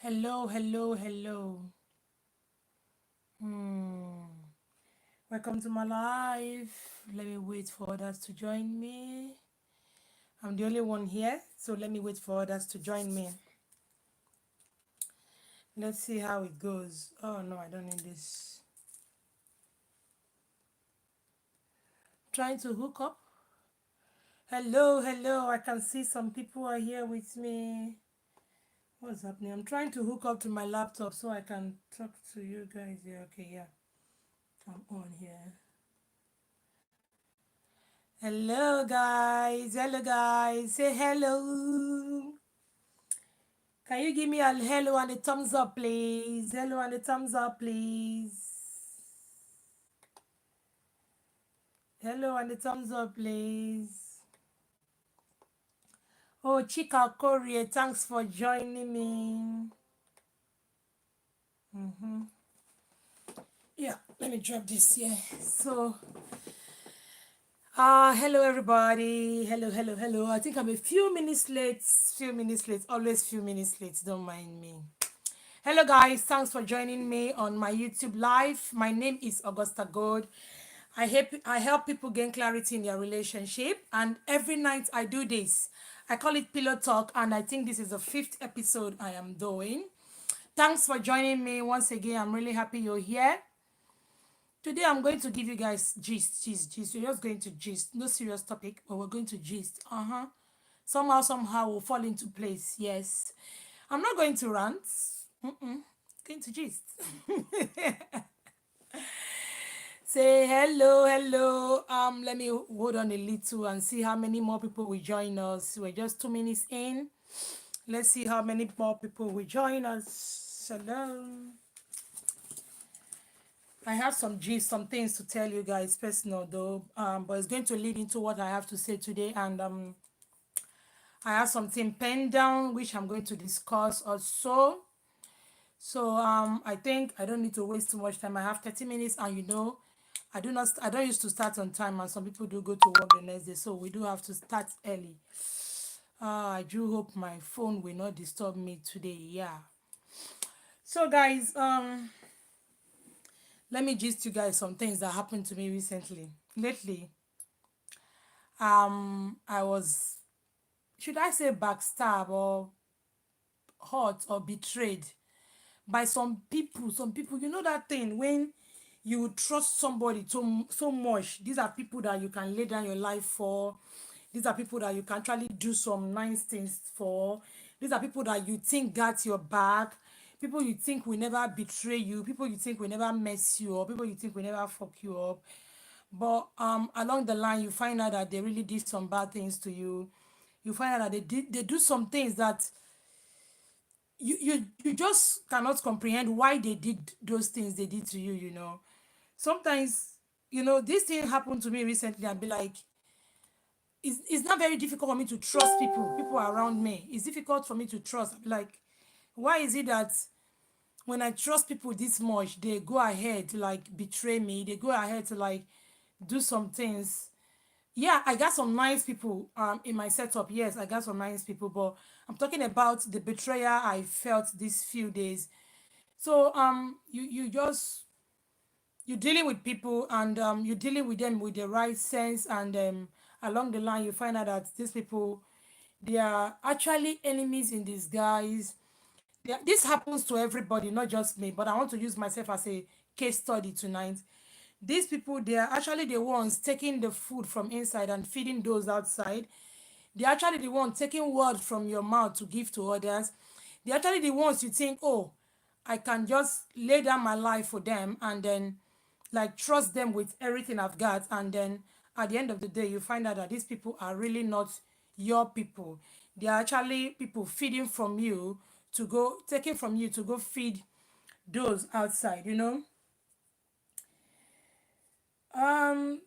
Hello, hello, hello. Welcome to my live. Let me wait for others to join me. I'm the only one here, so let me wait for others to join me. Let's see how it goes. Oh no, I don't need this. Trying to hook up. Hello, hello. I can see some people are here with me. What's happening? I'm trying to hook up to my laptop so I can talk to you guys. Yeah, okay, yeah. I'm on here. Hello, guys. Hello, guys. Say hello. Can you give me a hello and a thumbs up, please? Hello and a thumbs up, please. Hello and a thumbs up, please. Oh, Chika Korea, thanks for joining me. Yeah, let me drop this here. So, hello everybody. Hello, hello, hello. I think I'm a few minutes late. Few minutes late. Always few minutes late. Don't mind me. Hello guys, thanks for joining me on my YouTube live. My name is AUGUSTERGOLD. I help people gain clarity in their relationship, and every night I do this. I call it Pillow Talk, and I think this is the 5th episode I am doing. Thanks for joining me once again. I'm really happy you're here. Today I'm going to give you guys gist. We're just going to gist. No serious topic, but we're going to gist. Somehow will fall into place. Yes. I'm not going to rant. Going to gist. Say hello, hello. Let me hold on a little and see how many more people will join us. We're just 2 minutes in. Let's see how many more people will join us. Hello. I have some things to tell you guys, personal though. But it's going to lead into what I have to say today, and I have something penned down which I'm going to discuss also. So I think I don't need to waste too much time. I have 30 minutes, and I don't used to start on time, and some people do go to work the next day, so we do have to start early. I do hope my phone will not disturb me today. Yeah. So guys, let me gist you guys some things that happened to me recently. Lately, I was, should I say, backstab or hurt or betrayed by some people. Some people, you know that thing when you trust somebody so much. These are people that you can lay down your life for. These are people that you can actually do some nice things for. These are people that you think got your back. People you think will never betray you. People you think will never mess you up. People you think will never fuck you up. But along the line, you find out that they really did some bad things to you. You find out that they do some things that you just cannot comprehend why they did those things they did to you. Sometimes, this thing happened to me recently. I'd be like, it's not very difficult for me to trust people around me. It's difficult for me to trust. I'd be like, why is it that when I trust people this much, they go ahead to like betray me? They go ahead to like do some things. Yeah, I got some nice people in my setup. Yes, I got some nice people, but I'm talking about the betrayal I felt these few days. So you're dealing with people, and you're dealing with them with the right sense, and along the line you find out that these people, they are actually enemies in disguise. This happens to everybody, not just me, but I want to use myself as a case study tonight. These people, they are actually the ones taking the food from inside and feeding those outside. They're actually the ones taking word from your mouth to give to others. They're actually the ones you think, oh, I can just lay down my life for them, and then like trust them with everything I've got. And then at the end of the day, you find out that these people are really not your people. They are actually people feeding from you to go, taking from you to go feed those outside.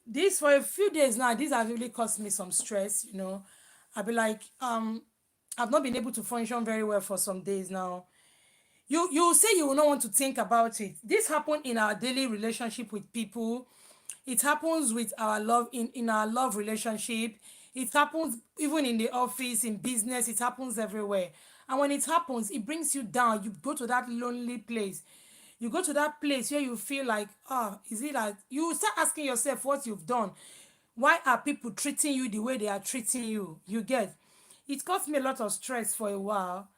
This for a few days now, this has really caused me some stress. I'll be like, I've not been able to function very well for some days now. You say you will not want to think about it. This happened in our daily relationship with people. It happens with our love in our love relationship. It happens even in the office, in business. It happens everywhere. And when it happens, it brings you down. You go to that lonely place. You go to that place where you feel like, oh, is it that you start asking yourself what you've done? Why are people treating you the way they are treating you? You get it caused me a lot of stress for a while.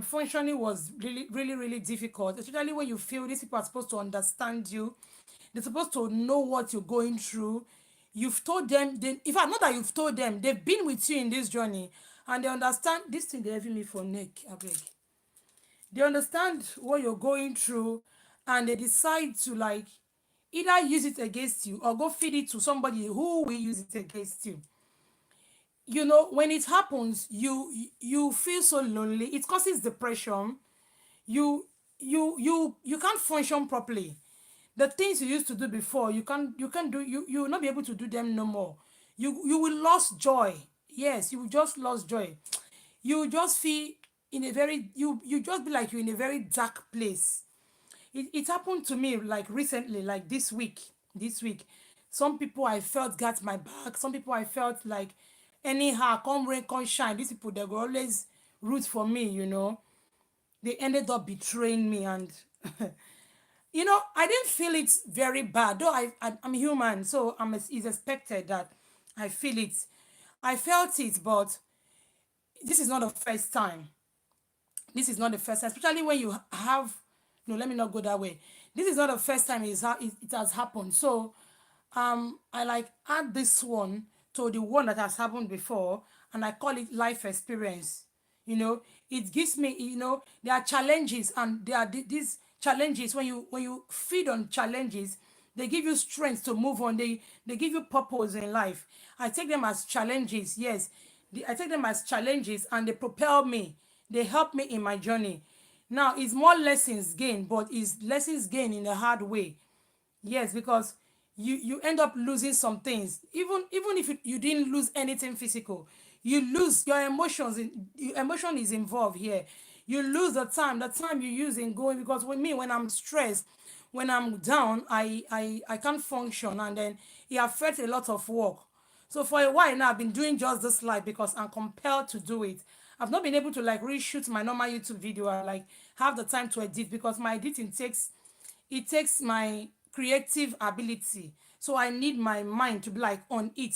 Functioning was really, really, really difficult, especially when you feel these people are supposed to understand you. They're supposed to know what you're going through. You've told them, in fact, not that you've told them, they've been with you in this journey and they understand this thing they're having me for neck, I beg. They understand what you're going through and they decide to like either use it against you or go feed it to somebody who will use it against you. You know, when it happens, you feel so lonely. It causes depression. You can't function properly. The things you used to do before, you can't do, you will not be able to do them no more. You will lose joy. Yes, you will just lose joy. You will just feel in a very, you just be like you're in a very dark place. It happened to me like recently, like this week. Some people I felt got my back. Some people I felt like anyhow, come rain, come shine. These people, they will always root for me, you know. They ended up betraying me. And you know, I didn't feel it very bad, though I'm human, so it's expected that I feel it. I felt it, but this is not the first time. This is not the first time, especially when you have, no, let me not go that way. This is not the first time it has happened. So I like add this one to the one that has happened before, and I call it life experience. You know, it gives me, you know, there are challenges, and there are these challenges. When you feed on challenges, they give you strength to move on. They give you purpose in life. I take them as challenges. Yes, I take them as challenges, and they propel me. They help me in my journey. Now it's more lessons gained, but it's lessons gained in a hard way. Yes, because you end up losing some things. Even if you didn't lose anything physical, you lose your emotions. Your emotion is involved here. You lose the time you use in going, because with me, when I'm stressed, when I'm down, I can't function, and then it affects a lot of work. So for a while now, I've been doing just this live because I'm compelled to do it. I've not been able to like reshoot my normal YouTube video and like have the time to edit, because my editing takes my creative ability. So I need my mind to be like on it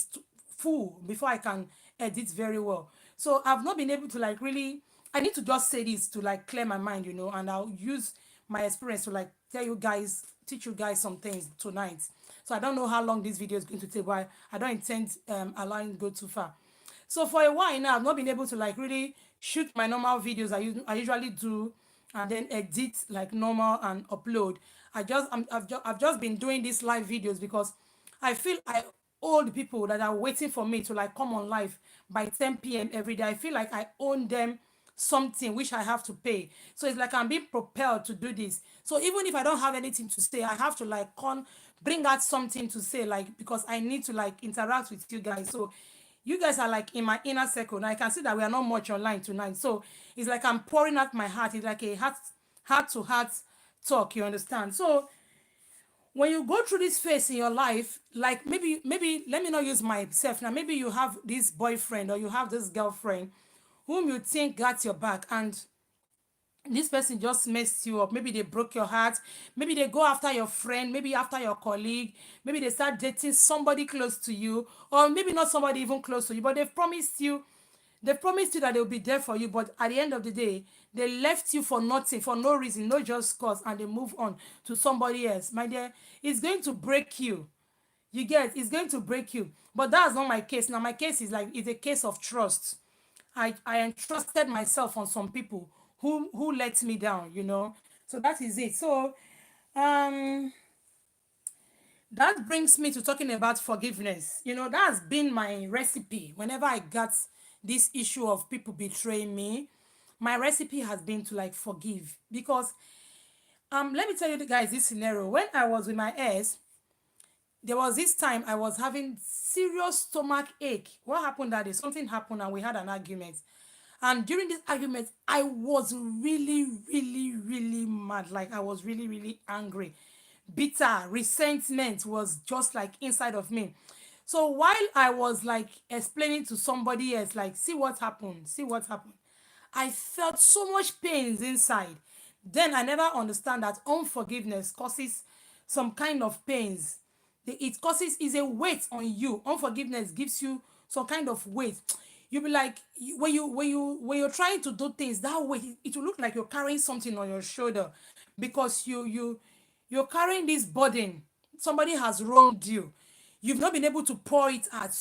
full before I can edit very well. So I've not been able to like really, I need to just say this to like clear my mind, you know, and I'll use my experience to like tell you guys, teach you guys some things tonight. So I don't know how long this video is going to take, but I don't intend allowing it to go too far. So for a while now, I've not been able to like really shoot my normal videos I usually do, and then edit like normal and upload. I've just been doing these live videos because I feel I owe the people that are waiting for me to like come on live by 10 p.m. every day. I feel like I own them something which I have to pay. So it's like I'm being propelled to do this. So even if I don't have anything to say, I have to like bring out something to say, like, because I need to like interact with you guys. So you guys are like in my inner circle. Now I can see that we are not much online tonight. So it's like I'm pouring out my heart. It's like a heart to heart talk, you understand? So when you go through this phase in your life, like maybe let me not use myself now. Maybe you have this boyfriend or you have this girlfriend whom you think got your back, and this person just messed you up. Maybe they broke your heart. Maybe they go after your friend, maybe after your colleague. Maybe they start dating somebody close to you, or maybe not somebody even close to you, but they've promised you that they'll be there for you. But at the end of the day, they left you for nothing, for no reason, no just cause, and they move on to somebody else. My dear, it's going to break you. You get, it's going to break you. But that's not my case. Now my case is like, it's a case of trust. I entrusted myself on some people who let me down, you know. So that is it. So um that brings me to talking about forgiveness. You know, that's been my recipe. Whenever I got this issue of people betraying me, my recipe has been to like forgive. Because let me tell you guys this scenario. When I was with my ex, there was this time I was having serious stomach ache. What happened that day? Something happened and we had an argument. And during this argument, I was really, really, really mad. Like I was really, really angry. Bitter, resentment was just like inside of me. So while I was like explaining to somebody else, like, see what happened, see what happened. I felt so much pains inside. Then I never understand that unforgiveness causes some kind of pains. It causes is a weight on you. Unforgiveness gives you some kind of weight. You'll be like when you're trying to do things that way, it will look like you're carrying something on your shoulder because you're carrying this burden. Somebody has wronged you. You've not been able to pour it out.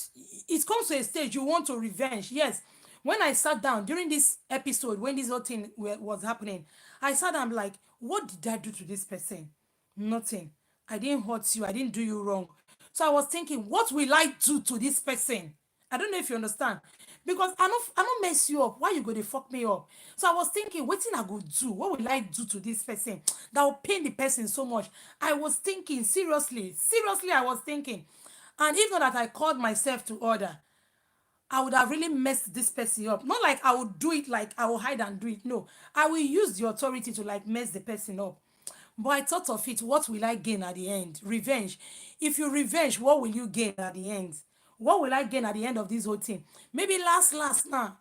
It comes to a stage you want to revenge. Yes. When I sat down during this episode, when this whole thing was happening, I sat down like, what did I do to this person? Nothing. I didn't hurt you. I didn't do you wrong. So I was thinking, what will I do to this person? I don't know if you understand. Because I don't mess you up. Why you go to fuck me up? So I was thinking, what thing I go do? What will I do to this person that will pain the person so much? I was thinking, seriously, I was thinking. And if not that I called myself to order, I would have really messed this person up. Not like I would do it like I will hide and do it. No, I will use the authority to like mess the person up. But I thought of it, what will I gain at the end? Revenge. If you revenge, what will you gain at the end? What will I gain at the end of this whole thing? Maybe last now,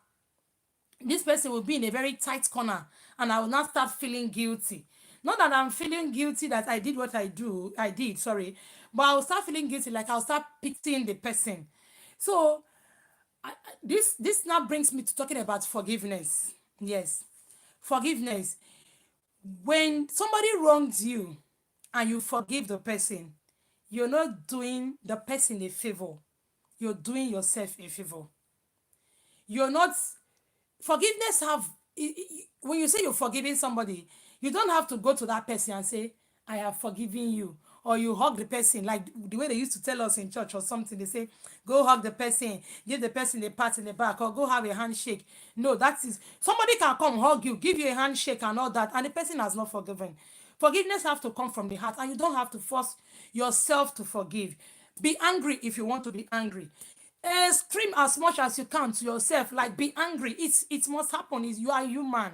this person will be in a very tight corner and I will now start feeling guilty. Not that I'm feeling guilty that I did what I did, sorry, but I'll start feeling guilty, like I'll start pitying the person. So this now brings me to talking about forgiveness. Yes, forgiveness. When somebody wrongs you and you forgive the person, you're not doing the person a favor. You're doing yourself a favor. You're not forgiveness have when you say you're forgiving somebody, you don't have to go to that person and say, I have forgiven you, or you hug the person like the way they used to tell us in church or something. They say, go hug the person, give the person a pat in the back, or go have a handshake. No, that is somebody can come hug you, give you a handshake and all that, and the person has not forgiven. Forgiveness have to come from the heart, and you don't have to force yourself to forgive. Be angry if you want to be angry. Scream as much as you can to yourself, like be angry. It must happen. Is you are human.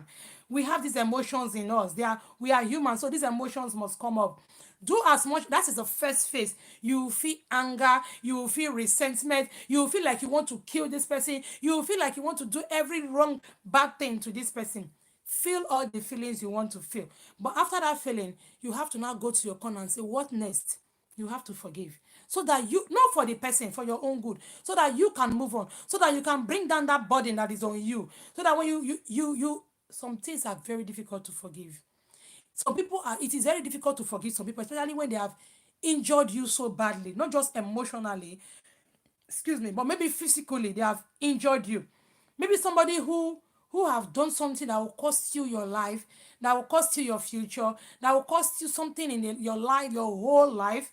We have these emotions in us. We are human, so these emotions must come up. Do as much. That is the first phase. You will feel anger, you will feel resentment, you will feel like you want to kill this person, you will feel like you want to do every wrong bad thing to this person. Feel all the feelings you want to feel. But after that feeling, you have to now go to your corner and say, what next? You have to forgive. So that you, not for the person, for your own good, so that you can move on, so that you can bring down that burden that is on you. So that when some things are very difficult to forgive. Some people are, it is very difficult to forgive some people, especially when they have injured you so badly, not just emotionally, excuse me, but maybe physically they have injured you. Maybe somebody who have done something that will cost you your life, that will cost you your future, that will cost you something in your life, your whole life.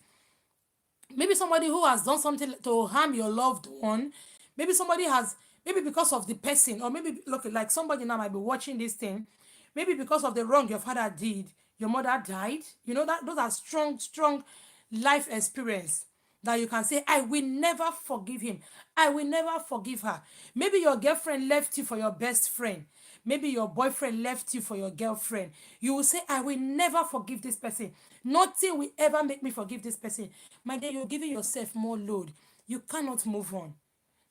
Maybe somebody who has done something to harm your loved one. Maybe somebody has, maybe because of the person, or maybe look like somebody now might be watching this thing. Maybe because of the wrong your father did, your mother died. You know that those are strong life experience that you can say, I will never forgive him. I will never forgive her. Maybe your girlfriend left you for your best friend. Maybe your boyfriend left you for your girlfriend. You will say, I will never forgive this person. Nothing will ever make me forgive this person. My dear, you're giving yourself more load. You cannot move on.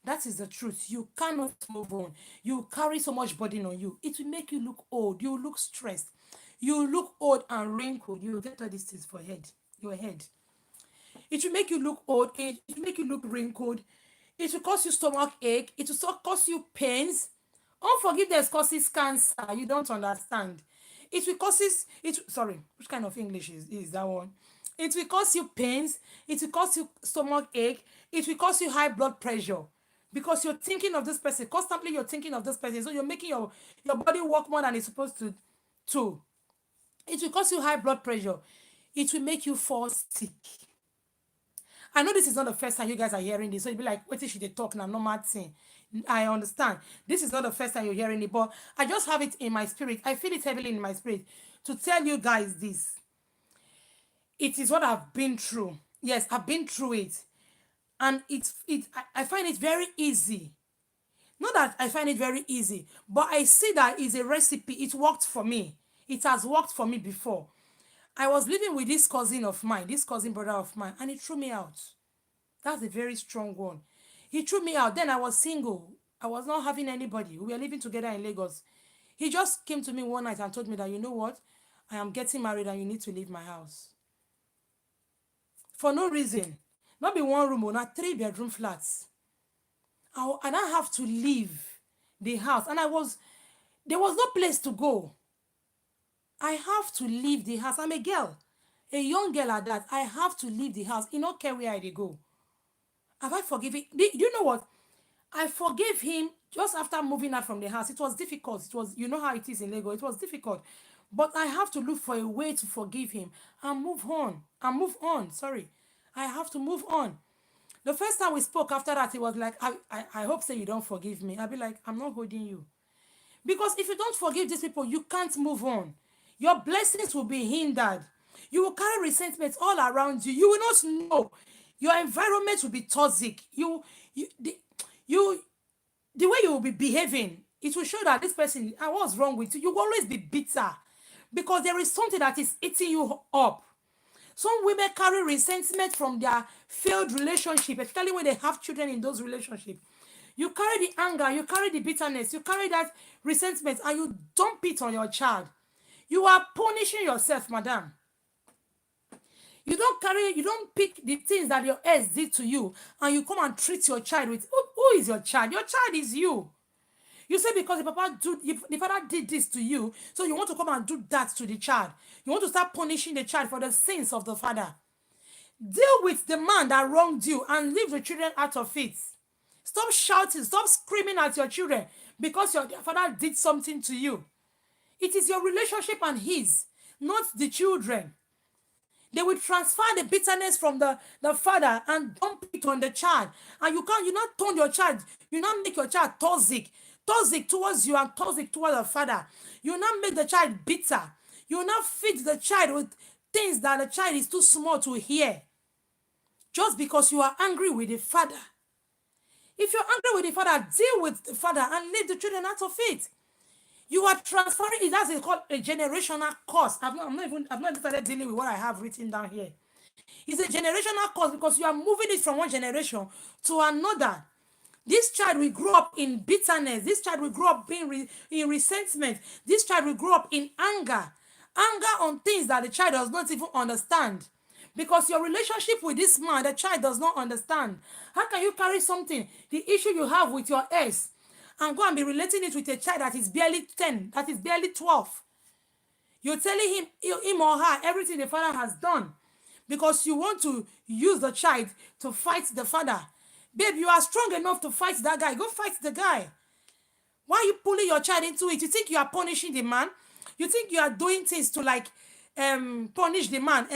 That is the truth. You cannot move on. You carry so much burden on you. It will make you look old. You look stressed. You look old and wrinkled. You will get all these things for head. Your head. It will make you look old. It will make you look wrinkled. It will cause you stomach ache. It will cause you pains. Unforgiveness causes cancer. You don't understand. It will causes it. Sorry, which kind of English is that one? It will cause you pains. It will cause you stomach ache. It will cause you high blood pressure because you're thinking of this person constantly. You're thinking of this person, so you're making your body work more than it's supposed to. To it will cause you high blood pressure. It will make you fall sick. I know this is not the first time you guys are hearing this, so you'll be like, wait till she they talk now, normal thing. I understand. This is not the first time you're hearing it, but I just have it in my spirit. I feel it heavily in my spirit to tell you guys this. It is what I've been through. Yes, I've been through it. And I find it very easy. Not that I find it very easy, but I see that it's a recipe. It worked for me. It has worked for me before. I was living with this cousin of mine, this cousin brother of mine, and he threw me out. That's a very strong one. He threw me out. Then I was single. I was not having anybody. We were living together in Lagos. He just came to me one night and told me that, you know what? I am getting married and you need to leave my house. For no reason. Not be one room, or not 3-bedroom flats. And I have to leave the house. And there was no place to go. I have to leave the house. I'm a girl, a young girl at that. I have to leave the house. He don't care where I dey go. Have I forgiven? Do you know what? I forgave him just after moving out from the house. It was difficult. It was, you know how it is in Lagos. It was difficult. But I have to look for a way to forgive him and move on. And move on. Sorry. I have to move on. The first time we spoke after that, he was like, I hope say you don't forgive me. I'll be like, I'm not holding you. Because if you don't forgive these people, you can't move on. Your blessings will be hindered. You will carry resentment all around you. You will not know. Your environment will be toxic. You, the way you will be behaving, it will show that this person, and what's wrong with you? You will always be bitter because there is something that is eating you up. Some women carry resentment from their failed relationship, especially when they have children in those relationships. You carry the anger, you carry the bitterness, you carry that resentment, and you dump it on your child. You are punishing yourself, madam. You don't pick the things that your ex did to you, and you come and treat your child with, who is your child? Your child is you. You say because the father did this to you, so you want to come and do that to the child. You want to start punishing the child for the sins of the father. Deal with the man that wronged you and leave the children out of it. Stop shouting, stop screaming at your children because your father did something to you. It is your relationship and his, not the children. They will transfer the bitterness from the father and dump it on the child. And you not turn your child, you not make your child toxic towards you and toxic towards the father. You not make the child bitter. You not feed the child with things that the child is too small to hear. Just because you are angry with the father. If you're angry with the father, deal with the father and leave the children out of it. You are transferring it. That's called a generational curse. I've not started dealing with what I have written down here. It's a generational curse because you are moving it from one generation to another. This child will grow up in bitterness. This child will grow up in resentment. This child will grow up in anger. Anger on things that the child does not even understand. Because your relationship with this man, the child does not understand. How can you carry something, the issue you have with your ex, and go and be relating it with a child that is barely 10, that is barely 12? You're telling him or her everything the father has done because you want to use the child to fight the father. Babe, you are strong enough to fight that guy. Go fight the guy. Why are you pulling your child into it? You think you are punishing the man? You think you are doing things to punish the man?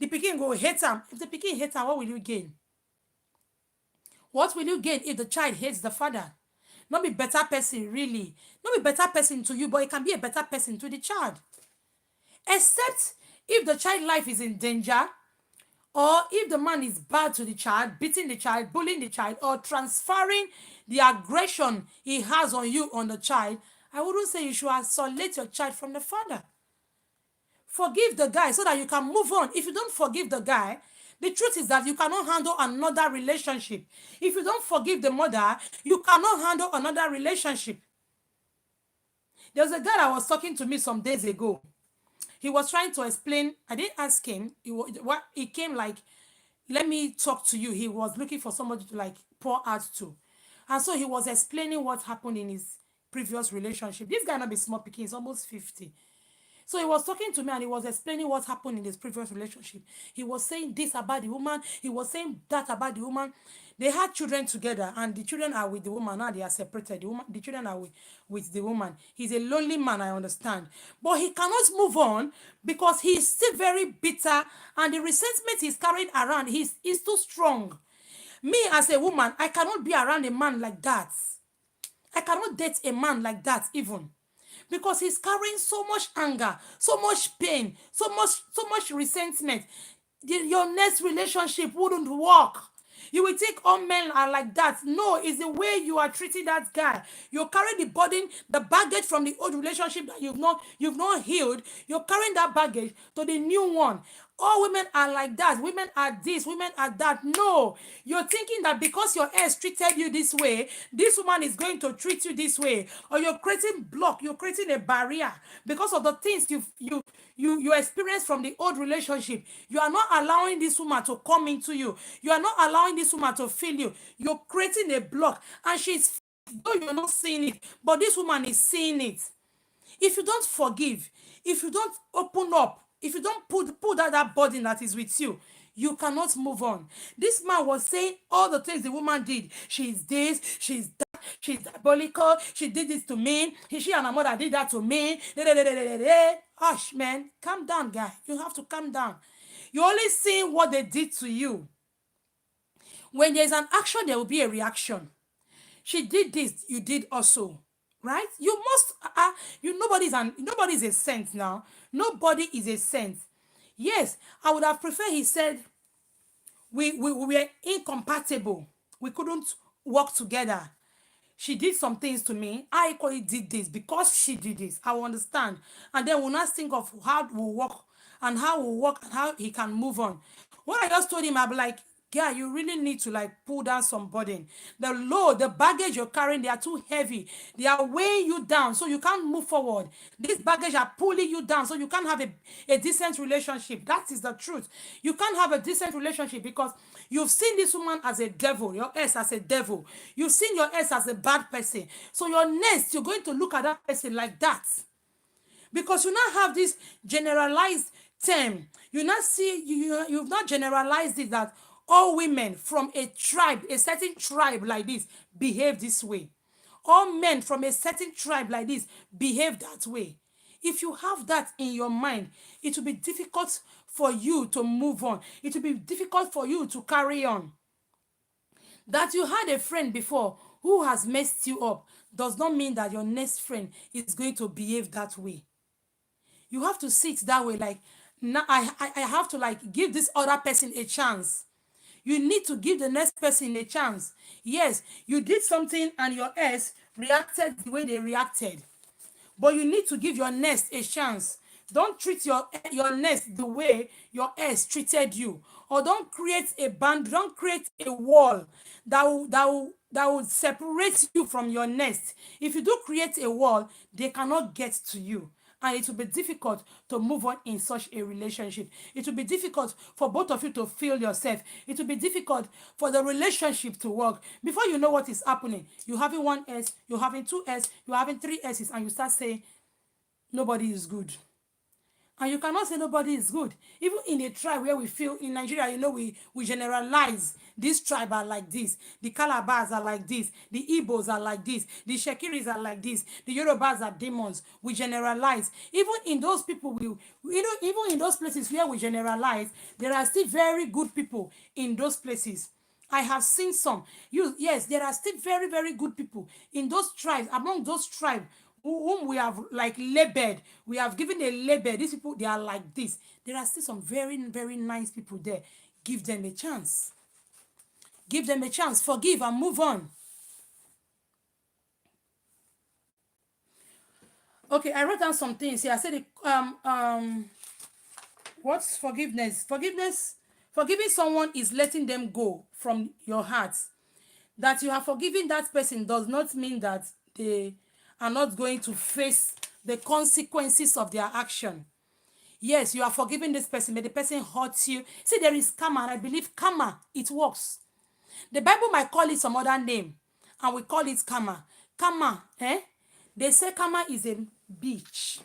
The pikin go hate him. If the pikin hates him, what will you gain? What will you gain if the child hates the father? Not be better person, really. Not be better person to you, but it can be a better person to the child. Except if the child life is in danger, or if the man is bad to the child, beating the child, bullying the child, or transferring the aggression he has on you on the child, I wouldn't say you should isolate your child from the father. Forgive the guy so that you can move on. If you don't forgive the guy, the truth is that you cannot handle another relationship. If you don't forgive the mother, you cannot handle another relationship. There was a guy that was talking to me some days ago. He was trying to explain. I didn't ask him. He came like, let me talk to you. He was looking for somebody to pour out to. And so he was explaining what happened in his previous relationship. This guy not be small picking. He's almost 50. So he was talking to me and he was explaining what happened in his previous relationship. He was saying this about the woman. He was saying that about the woman. They had children together and the children are with the woman. Now they are separated. The children are with the woman. He's a lonely man, I understand. But he cannot move on because he is still very bitter and the resentment he's carrying around is too strong. Me as a woman, I cannot be around a man like that. I cannot date a man like that even. Because he's carrying so much anger, so much pain, so much resentment. Your next relationship wouldn't work. You will think all men are like that. No, it's the way you are treating that guy. You carry the burden, the baggage from the old relationship that you've not healed. You're carrying that baggage to the new one. all women are like that, women are this, women are that. No, you're thinking that because your ex treated you this way, this woman is going to treat you this way, or you're creating block, you're creating a barrier because of the things you experience from the old relationship. You are not allowing this woman to come into you. You are not allowing this woman to feel you. You're creating a block, and she's, though you're not seeing it, but this woman is seeing it. If you don't forgive, if you don't open up, if you don't put out that burden that is with you, you cannot move on. This man was saying all the things the woman did. She's this, she's that, she's diabolical, she did this to me, she and her mother did that to me. Hush, man, calm down, guy. You have to calm down. You're only seeing what they did to you. When there's an action, there will be a reaction. She did this, you did also, right? You must nobody's a saint now. Nobody is a saint. Yes, I would have preferred he said we were incompatible, we couldn't work together. She did some things to me. I equally did this because she did this. I will understand. And then we'll not think of how we'll work and how he can move on. When I just told him, I'll be like, yeah, you really need to like pull down some burden. The load, the baggage you're carrying, they are too heavy. They are weighing you down so you can't move forward. This baggage are pulling you down so you can't have a decent relationship. That is the truth. You can't have a decent relationship because you've seen this woman as a devil, your ex as a devil. You've seen your ex as a bad person. So your next, you're going to look at that person like that. Because you now have this generalized term. You now see, you've not generalized it that all women from a tribe, a certain tribe like this, behave this way. All men from a certain tribe like this behave that way. If you have that in your mind, it will be difficult for you to move on. It will be difficult for you to carry on. That you had a friend before who has messed you up does not mean that your next friend is going to behave that way. You have to see it that way, like, now I have to like give this other person a chance. You need to give the next person a chance. Yes, you did something and your ex reacted the way they reacted, but you need to give your next a chance. Don't treat your next the way your ex treated you, or don't create a band, don't create a wall that will separate you from your next. If you do create a wall, they cannot get to you, and it will be difficult to move on in such a relationship. It will be difficult for both of you to feel yourself. It will be difficult for the relationship to work. Before you know what is happening, you're having one S, you're having two S, you're having three S's, and you start saying nobody is good. And you cannot say nobody is good. Even in a tribe where we feel, in Nigeria, we generalize. This tribe are like this. The Calabars are like this. The Igbos are like this. The Shekiris are like this. The Yorubas are demons. We generalize. Even in those people, even in those places where we generalize, there are still very good people in those places. I have seen some. Yes, there are still very, very good people in those tribes, among those tribes whom we have like labeled. We have given a label. These people, they are like this. There are still some very, very nice people there. Give them a chance. Give them a chance. Forgive and move on. Okay, I wrote down some things here. I said, what's forgiveness? Forgiving someone is letting them go from your heart. That you have forgiven that person does not mean that they are not going to face the consequences of their action. Yes, you are forgiving this person, but the person hurts you. See, there is karma, and I believe karma, it works. The Bible might call it some other name, and we call it karma. Karma, they say karma is a bitch.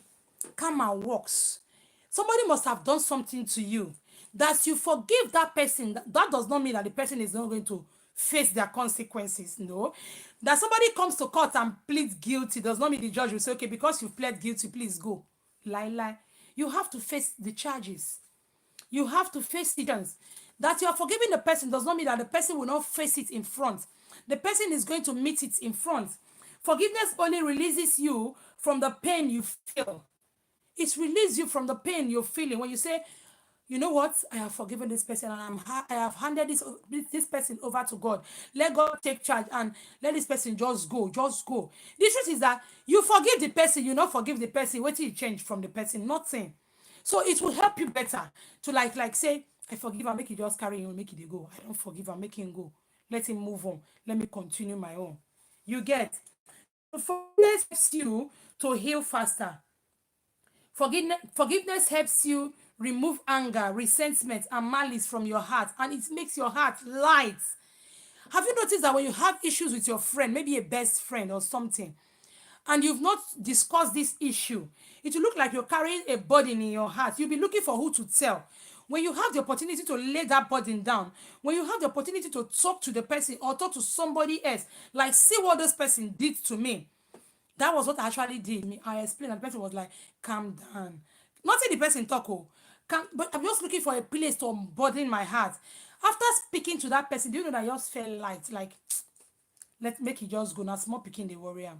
Karma works. Somebody must have done something to you that you forgive that person. That does not mean that the person is not going to face their consequences. No. That somebody comes to court and pleads guilty does not mean the judge will say, okay, because you pled guilty, please go. Lie. You have to face the charges. You have to face the chance. That you are forgiving the person does not mean that the person will not face it in front. The person is going to meet it in front. Forgiveness only releases you from the pain you feel. It releases you from the pain you're feeling when you say, you know what, I have forgiven this person and I have handed this person over to God. Let God take charge and let this person just go. The truth is that you forgive the person, you not forgive the person. What will change from the person? Nothing. So it will help you better to like say, I forgive and make it just carry him, make it go. I don't forgive and make him go. Let him move on. Let me continue my own. You get. Forgiveness helps you to heal faster. Forgiveness helps you remove anger, resentment, and malice from your heart, and it makes your heart light. Have you noticed that when you have issues with your friend, maybe a best friend or something, and you've not discussed this issue, it will look like you're carrying a burden in your heart. You'll be looking for who to tell. When you have the opportunity to lay that burden down, when you have the opportunity to talk to the person or talk to somebody else, like, see what this person did to me. That was what I actually did. I explained, and the person was like, calm down. Not say the person talk, oh, but I'm just looking for a place to unburden my heart. After speaking to that person, do you know that I just felt light? Like, let make it just go. Now, small picking the warrior.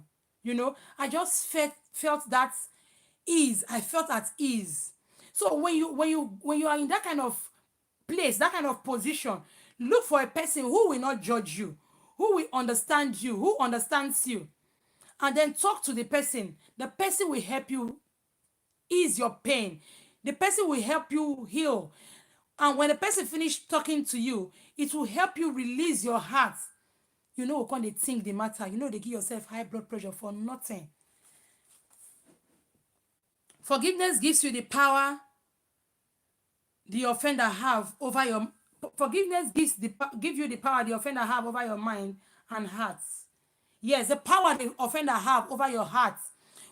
I just felt that ease. I felt at ease. So when you are in that kind of place, that kind of position, look for a person who will not judge you, who will understand you, who understands you, and then talk to the person. The person will help you ease your pain. The person will help you heal. And when the person finish talking to you, it will help you release your heart. When they think the matter, they give yourself high blood pressure for nothing. Forgiveness gives you the power the offender have over your forgiveness give you the power the offender have over your mind and heart. Yes, the power the offender have over your heart.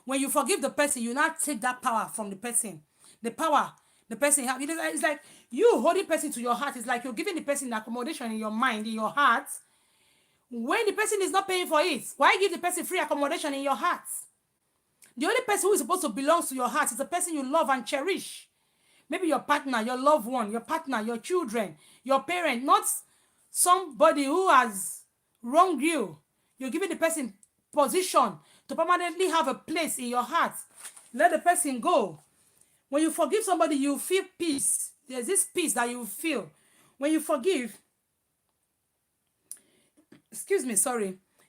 When you forgive the person, you not take that power from the person. The power the person have. It's like you holding person to your heart. It's like you're giving the person accommodation in your mind, in your heart. When the person is not paying for it, why give the person free accommodation in your heart? The only person who is supposed to belong to your heart is the person you love and cherish. Maybe your partner, your loved one, your partner, your children, your parent, not somebody who has wronged you. You're giving the person position to permanently have a place in your heart. Let the person go. When you forgive somebody, you feel peace. There's this peace that you feel. When you forgive,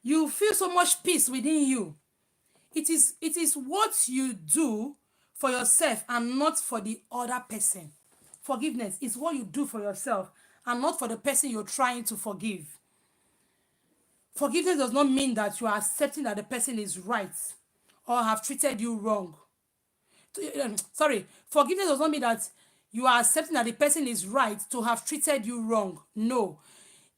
you feel so much peace within you. It is what you do for yourself and not for the other person. Forgiveness is what you do for yourself and not for the person you're trying to forgive. Forgiveness does not mean that you are accepting that the person is right or have treated you wrong. Forgiveness does not mean that you are accepting that the person is right to have treated you wrong. No.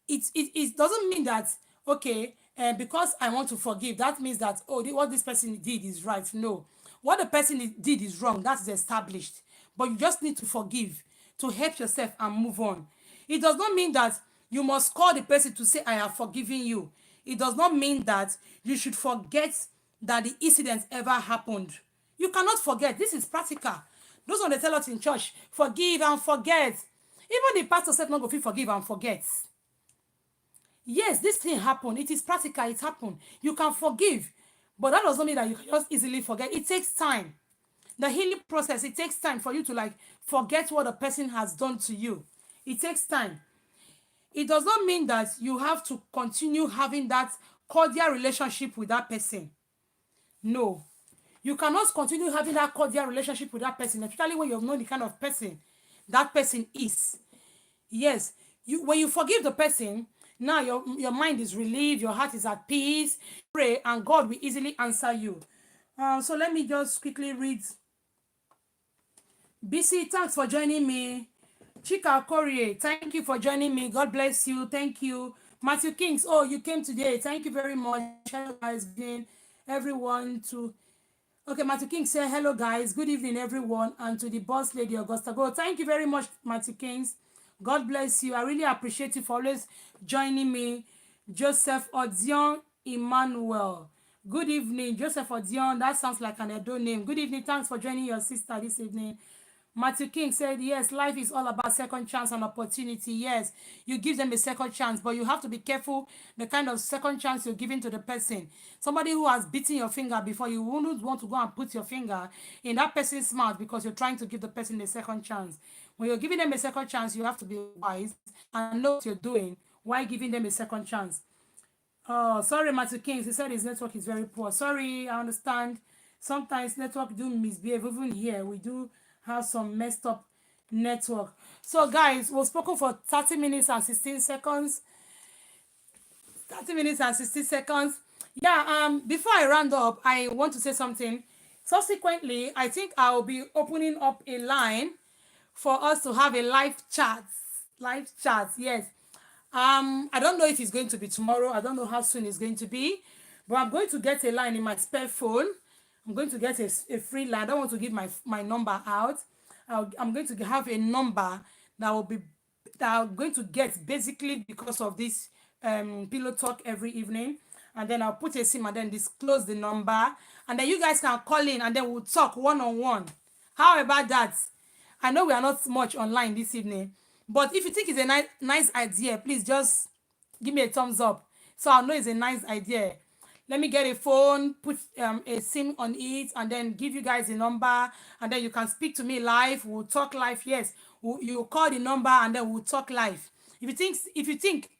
It doesn't mean that, okay, because I want to forgive, that means that, what this person did is right. No. What the person did is wrong. That is established. But you just need to forgive to help yourself and move on. It does not mean that you must call the person to say, I have forgiven you. It does not mean that you should forget that the incident ever happened. You cannot forget. This is practical. Those on the tell us in church, forgive and forget. Even the pastor said, not go forgive and forget. Yes, this thing happened. It is practical. It happened. You can forgive. But that doesn't mean that you can just easily forget. It takes time. The healing process, it takes time for you to forget what a person has done to you. It takes time. It does not mean that you have to continue having that cordial relationship with that person. No. You cannot continue having that cordial relationship with that person, especially when you have known the kind of person that person is. Yes. When you forgive the person, now your mind is relieved, your heart is at peace. Pray, and God will easily answer you. So let me just quickly read. BC, thanks for joining me. Chika Korie, thank you for joining me. God bless you. Thank you. Matthew Kings, you came today. Thank you very much. Hello, guys. Everyone to... Okay, Matthew King said, hello, guys. Good evening, everyone. And to the boss lady, AUGUSTERGOLD. Thank you very much, Matthew Kings. God bless you. I really appreciate you for always joining me. Joseph Odion Emmanuel. Good evening, Joseph Odion. That sounds like an Edo name. Good evening. Thanks for joining your sister this evening. Matthew King said, yes, life is all about second chance and opportunity. Yes, you give them a second chance, but you have to be careful the kind of second chance you're giving to the person. Somebody who has beaten your finger before, you wouldn't want to go and put your finger in that person's mouth because you're trying to give the person a second chance. When you're giving them a second chance, you have to be wise and know what you're doing while giving them a second chance. Oh, sorry, Matthew King. He said his network is very poor. Sorry, I understand. Sometimes network do misbehave. Even here, we do have some messed up network. So guys, we've spoken for 30 minutes and 16 seconds. 30 minutes and 60 seconds. Yeah, before I round up, I want to say something. Subsequently, I think I'll be opening up a line for us to have a live chat. Live chat, yes. I don't know if it's going to be tomorrow. I don't know how soon it's going to be, but I'm going to get a line in my spare phone. I'm going to get a free line. I don't want to give my number out. I'm going to have a number that will be that I'm going to get basically because of this pillow talk every evening. And then I'll put a sim and then disclose the number. And then you guys can call in and then we'll talk one on one. How about that? I know we are not much online this evening, but if you think it's a nice idea, please just give me a thumbs up so I'll know it's a nice idea. Let me get a phone, put a sim on it, and then give you guys a number, and then you can speak to me live. We'll talk live. Yes, you call the number, and then we'll talk live. If you thinks, if you think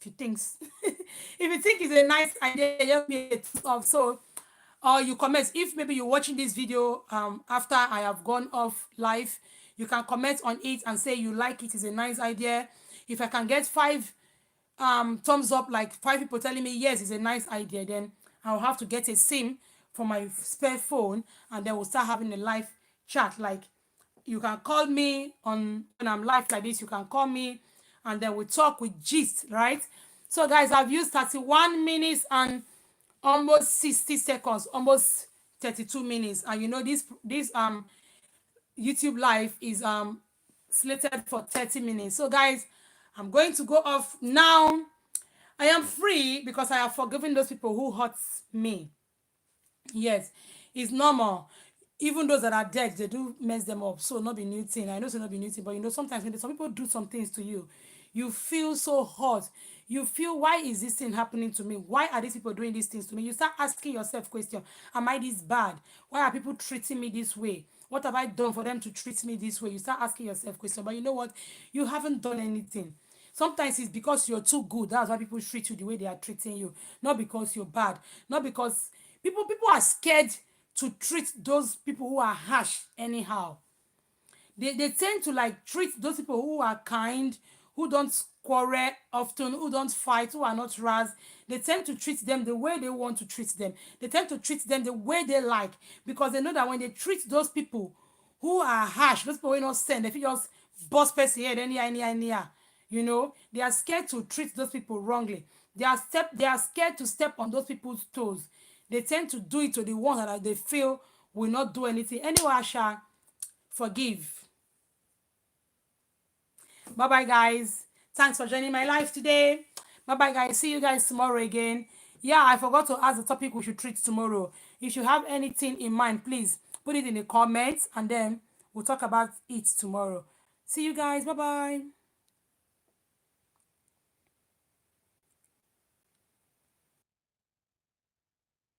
it's a nice idea, just be a thumbs up. So, or you comment. If maybe you're watching this video after I have gone off live, you can comment on it and say you like it. Is a nice idea. If I can get five thumbs up, like 5 people telling me yes, it's a nice idea, then I'll have to get a sim for my spare phone, and then we'll start having a live chat. Like, you can call me on when I'm live like this. You can call me, and then we talk with gist, right? So guys, I've used 31 minutes and almost 60 seconds, almost 32 minutes. And you know this YouTube live is slated for 30 minutes. So guys, I'm going to go off now. I am free because I have forgiven those people who hurt me. Yes, it's normal. Even those that are dead, they do mess them up. So not be new thing. I know it's not be new thing, but you know, sometimes when some people do some things to you, you feel so hurt. You feel, why is this thing happening to me? Why are these people doing these things to me? You start asking yourself question, am I this bad? Why are people treating me this way? What have I done for them to treat me this way? You start asking yourself question, but you know what? You haven't done anything. Sometimes it's because you're too good. That's why people treat you the way they are treating you. Not because you're bad. Not because people are scared to treat those people who are harsh anyhow. They tend to like treat those people who are kind, who don't quarrel often, who don't fight, who are not ras. They tend to treat them the way they want to treat them. They tend to treat them the way they like, because they know that when they treat those people who are harsh, those people who are not send, if you just boss person here, then you know, they are scared to treat those people wrongly. They are scared to step on those people's toes. They tend to do it to the ones that they feel will not do anything. Anyway, I shall forgive. Bye bye, guys. Thanks for joining my live today. Bye bye, guys. See you guys tomorrow again. Yeah, I forgot to ask the topic we should treat tomorrow. If you have anything in mind, please put it in the comments, and then we'll talk about it tomorrow. See you guys. Bye bye.